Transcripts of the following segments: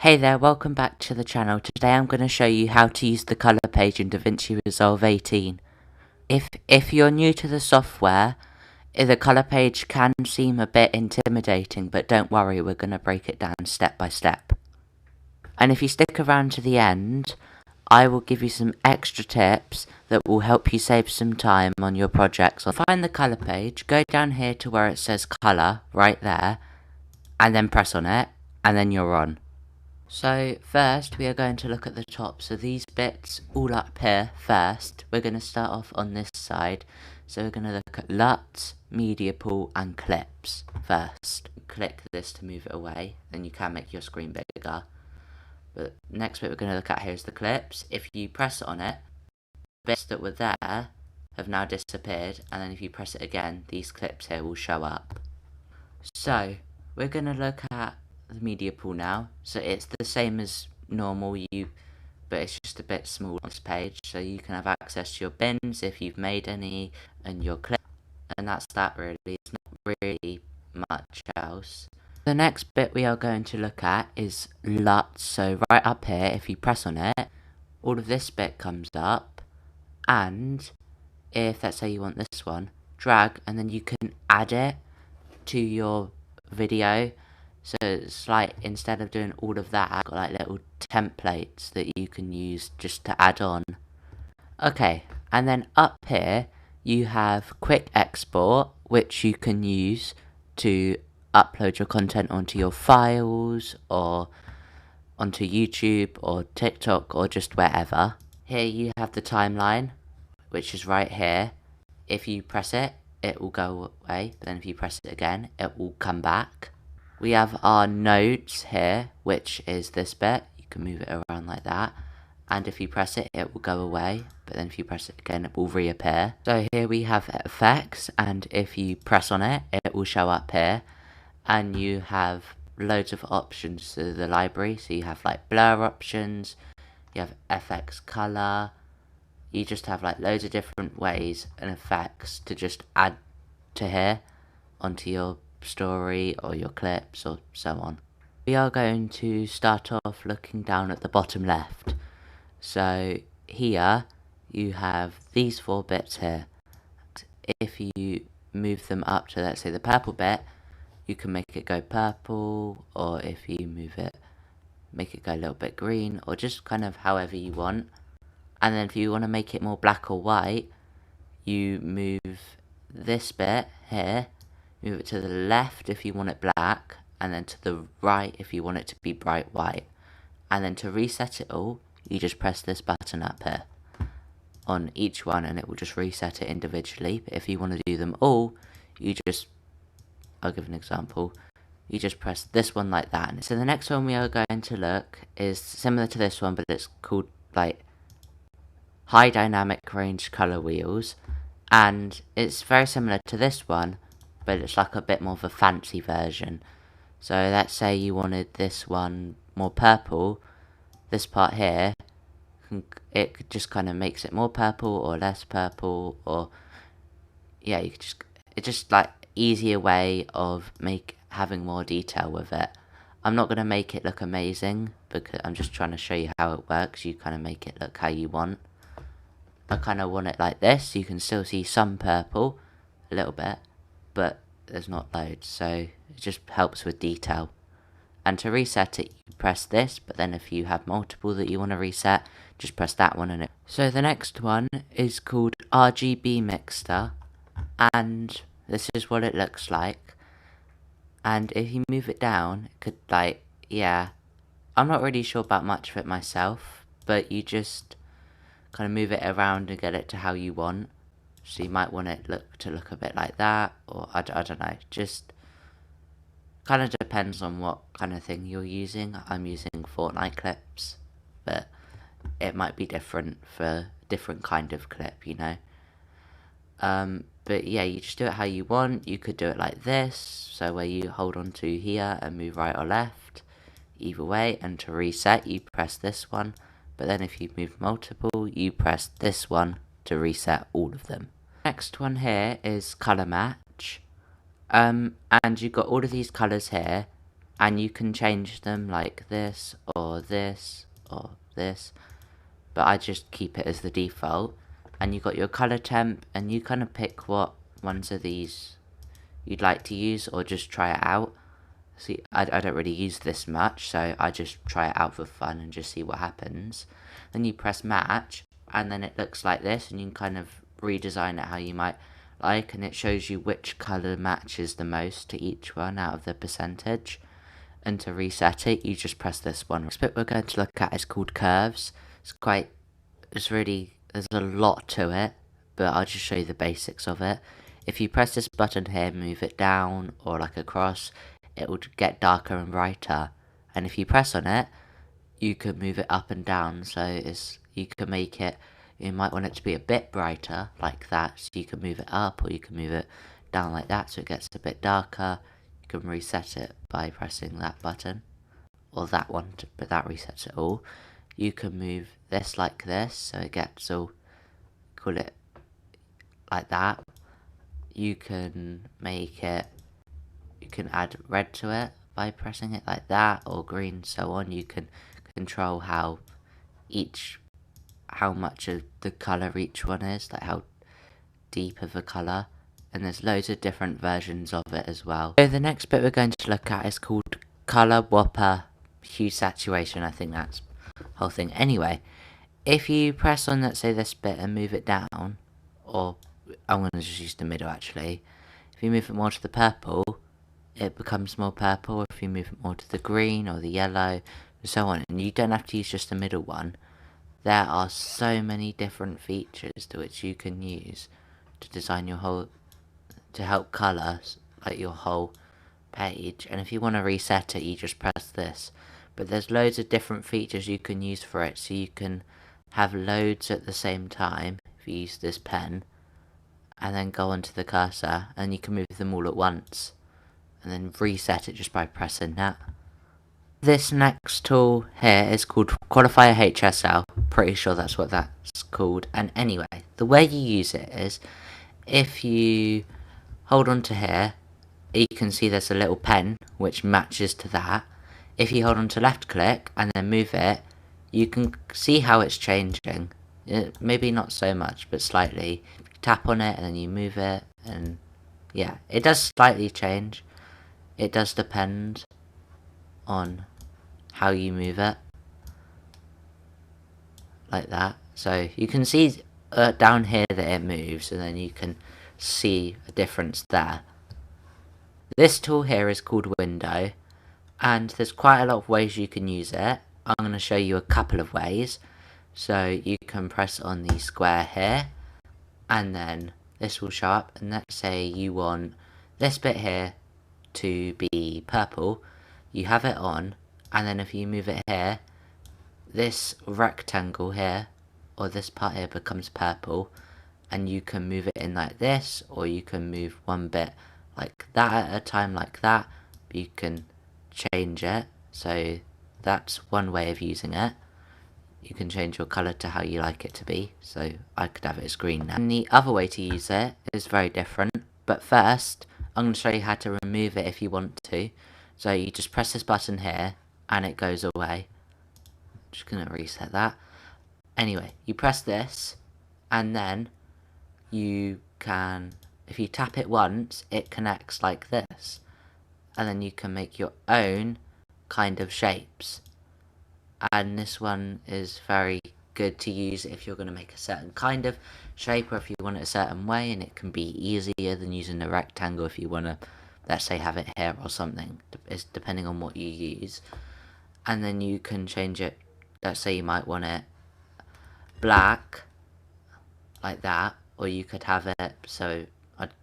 Hey there, welcome back to the channel. Today I'm going to show you how to use the color page in Davinci Resolve 18. If you're new to the software, the color page can seem a bit intimidating, but don't worry, we're going to break it down step by step. And if you stick around to the end, I will give you some extra tips that will help you save some time on your projects. Find the color page, go down here to where it says color, right there, and then press on it, and then you're on. So first we are going to look at the top, so these bits all up here first. We're going to start off on this side, so we're going to look at LUTs, media pool and clips first. Click this to move it away, then you can make your screen bigger. But next bit we're going to look at here is the clips. If you press on it, the bits that were there have now disappeared, and then if you press it again, these clips here will show up. So we're going to look at the media pool now, so it's the same as normal, but it's just a bit smaller on this page, so you can have access to your bins if you've made any, and your clips, and that's that really. It's not really much else. The next bit we are going to look at is LUTs, so right up here, if you press on it, all of this bit comes up, and if, let's say you want this one, drag, and then you can add it to your video. So it's like, instead of doing all of that, I've got like little templates that you can use just to add on. Okay, and then up here, you have quick export, which you can use to upload your content onto your files, or onto YouTube, or TikTok, or just wherever. Here you have the timeline, which is right here. If you press it, it will go away, but then if you press it again, it will come back. We have our notes here, which is this bit. You can move it around like that. And if you press it, it will go away. But then if you press it again, it will reappear. So here we have effects. And if you press on it, it will show up here. And you have loads of options to the library. So you have like blur options. You have FX color. You just have like loads of different ways and effects to just add to here onto your story or your clips or so on. We are going to start off looking down at the bottom left. So here you have these 4 bits here. If you move them up to, let's say, the purple bit, you can make it go purple, or if you move it, make it go a little bit green, or just kind of however you want. And then if you want to make it more black or white, you move this bit here. Move it to the left if you want it black, and then to the right if you want it to be bright white. And then to reset it all, you just press this button up here on each one, and it will just reset it individually. But if you want to do them all, I'll give an example. You just press this one like that. So the next one we are going to look is similar to this one, but it's called like high dynamic range color wheels, and it's very similar to this one, but it's like a bit more of a fancy version. So let's say you wanted this one more purple. This part here, it just kind of makes it more purple or less purple, or yeah, it's just like easier way of having more detail with it. I'm not going to make it look amazing because I'm just trying to show you how it works. You kind of make it look how you want. I kind of want it like this. You can still see some purple, a little bit, but there's not loads, so it just helps with detail. And to reset it, you press this, but then if you have multiple that you want to reset, just press that one and it. So the next one is called RGB Mixer, and this is what it looks like. And if you move it down, it could I'm not really sure about much of it myself, but you just kind of move it around and get it to how you want. So you might want it to look a bit like that, or I don't know, just kind of depends on what kind of thing you're using. I'm using Fortnite clips, but it might be different for different kind of clip, you know. But yeah, you just do it how you want. You could do it like this, so where you hold on to here and move right or left, either way. And to reset, you press this one, but then if you move multiple, you press this one to reset all of them. Next one here is color match, and you've got all of these colors here, and you can change them like this or this or this, but I just keep it as the default. And you got your color temp, and you kind of pick what ones of these you'd like to use, or just try it out. See, I don't really use this much, so I just try it out for fun and just see what happens. Then you press match, and then it looks like this, and you can kind of redesign it how you might like, and it shows you which color matches the most to each one out of the percentage. And to reset it, you just press this one. Next bit we're going to look at is called curves. There's a lot to it, but I'll just show you the basics of it. If you press this button here, move it down or like across, it will get darker and brighter. And if you press on it, you can move it up and down, so you can make it, you might want it to be a bit brighter like that, so you can move it up, or you can move it down like that so it gets a bit darker. You can reset it by pressing that button, or that one, but that resets it all. You can move this like this, so it gets all, call it like that. You can add red to it by pressing it like that, or green, so on. You can control how much of the colour each one is, like how deep of a colour. And there's loads of different versions of it as well. So the next bit we're going to look at is called Colour Whopper Hue Saturation. I think that's the whole thing. Anyway, if you press on, let's say, this bit and move it down, or I'm going to just use the middle actually. If you move it more to the purple, it becomes more purple. If you move it more to the green or the yellow, and so on. And you don't have to use just the middle one. There are so many different features to which you can use to design to help colour like your whole page. And if you want to reset it, you just press this. But there's loads of different features you can use for it, so you can have loads at the same time if you use this pen, and then go onto the cursor, and you can move them all at once, and then reset it just by pressing that. This next tool here is called Qualifier HSL. Pretty sure that's what that's called. And anyway, the way you use it is, if you hold on to here, you can see there's a little pen which matches to that. If you hold on to left click and then move it, you can see how it's changing. Maybe not so much, but slightly. Tap on it and then you move it, and yeah, it does slightly change. It does depend on how you move it, like that. So you can see down here that it moves, and then you can see a difference there. This tool here is called Window, and there's quite a lot of ways you can use it. I'm going to show you a couple of ways. So you can press on the square here, and then this will show up, and let's say you want this bit here to be purple. You have it on, and then if you move it here, this rectangle here, or this part here, becomes purple, and you can move it in like this, or you can move one bit like that at a time, like that. You can change it, so that's one way of using it. You can change your colour to how you like it to be, so I could have it as green now. And the other way to use it is very different, but first I'm going to show you how to remove it if you want to. So you just press this button here and it goes away. Just going to reset that. Anyway, you press this, and then you can, if you tap it once, it connects like this, and then you can make your own kind of shapes. And this one is very good to use if you're going to make a certain kind of shape, or if you want it a certain way, and it can be easier than using a rectangle if you want to, let's say, have it here or something. It's depending on what you use. And then you can change it. Let's say you might want it black, like that, or you could have it so...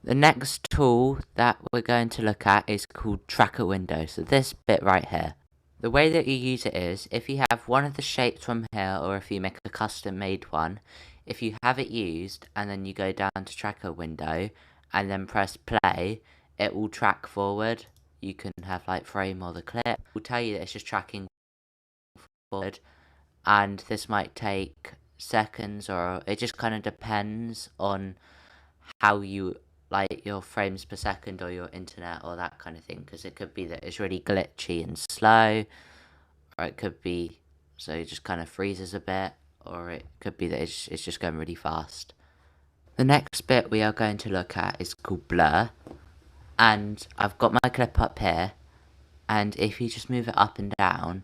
The next tool that we're going to look at is called Tracker Window, so this bit right here. The way that you use it is, if you have one of the shapes from here, or if you make a custom made one, if you have it used, and then you go down to Tracker Window, and then press play, it will track forward. You can have like frame or the clip. It will tell you that it's just tracking forward, and this might take seconds, or it just kind of depends on how you like your frames per second or your internet or that kind of thing, because it could be that it's really glitchy and slow, or it could be so it just kind of freezes a bit, or it could be that it's just going really fast. The next bit we are going to look at is called blur, and I've got my clip up here, and if you just move it up and down,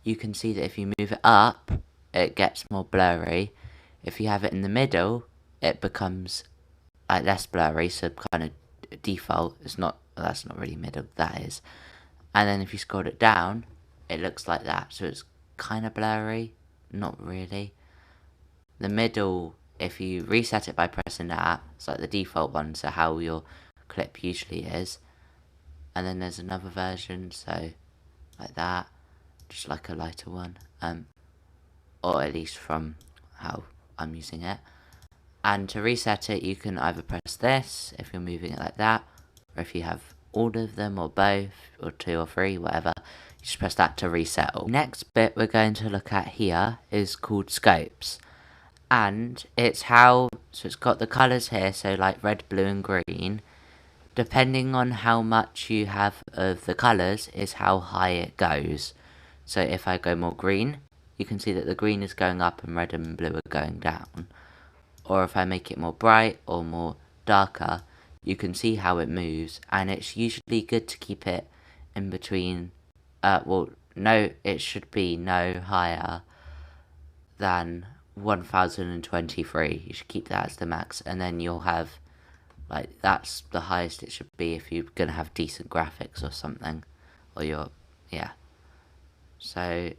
you can see that if you move it up, it gets more blurry. If you have it in the middle, it becomes like less blurry, so kind of default. That's not really middle, that is. And then if you scroll it down, it looks like that, so it's kind of blurry, not really. The middle, if you reset it by pressing that, it's like the default one, so how your clip usually is. And then there's another version, so like that, just like a lighter one, or at least from how I'm using it. And to reset it, you can either press this if you're moving it like that, or if you have all of them or both or 2 or 3, whatever, you just press that to reset all. Next bit we're going to look at here is called scopes, and it's so it's got the colours here, so like red, blue and green. Depending on how much you have of the colours is how high it goes. So if I go more green, you can see that the green is going up and red and blue are going down. Or if I make it more bright or more darker, you can see how it moves, and it's usually good to keep it in between, it should be no higher than 1023, you should keep that as the max, and then you'll have, like, that's the highest it should be if you're gonna have decent graphics or something, or so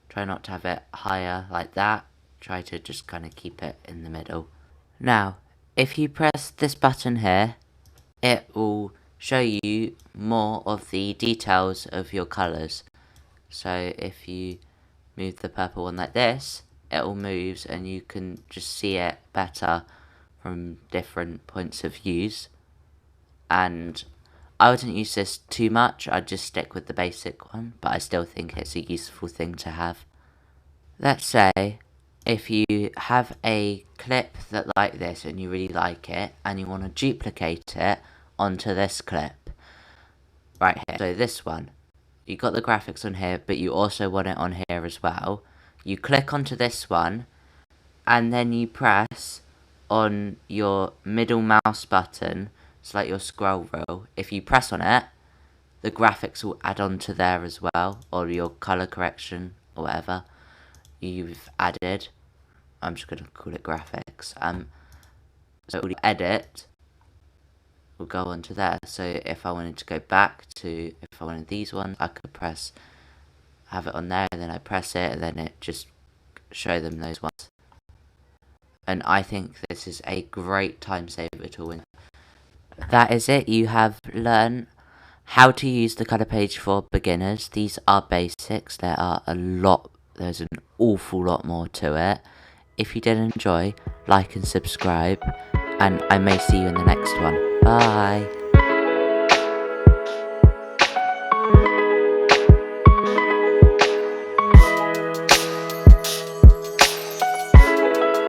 try not to have it higher like that, try to just kind of keep it in the middle. Now, if you press this button here, it will show you more of the details of your colours. So if you move the purple one like this, it all moves and you can just see it better from different points of views. And I wouldn't use this too much, I'd just stick with the basic one, but I still think it's a useful thing to have. Let's say if you have a clip that like this and you really like it and you want to duplicate it onto this clip right here, so this one, you got the graphics on here but you also want it on here as well. You click onto this one and then you press on your middle mouse button, it's like your scroll wheel. If you press on it, the graphics will add on to there as well, or your color correction or whatever you've added. I'm just going to call it graphics. So all the edit will go onto there. So if I wanted to go back to, if I wanted these ones, I could have it on there, and then I press it, and then it just show them those ones. And I think this is a great time saver tool. That is it. You have learned how to use the color page for beginners. These are basics. There's an awful lot more to it. If you did enjoy, like and subscribe, and I may see you in the next one. Bye!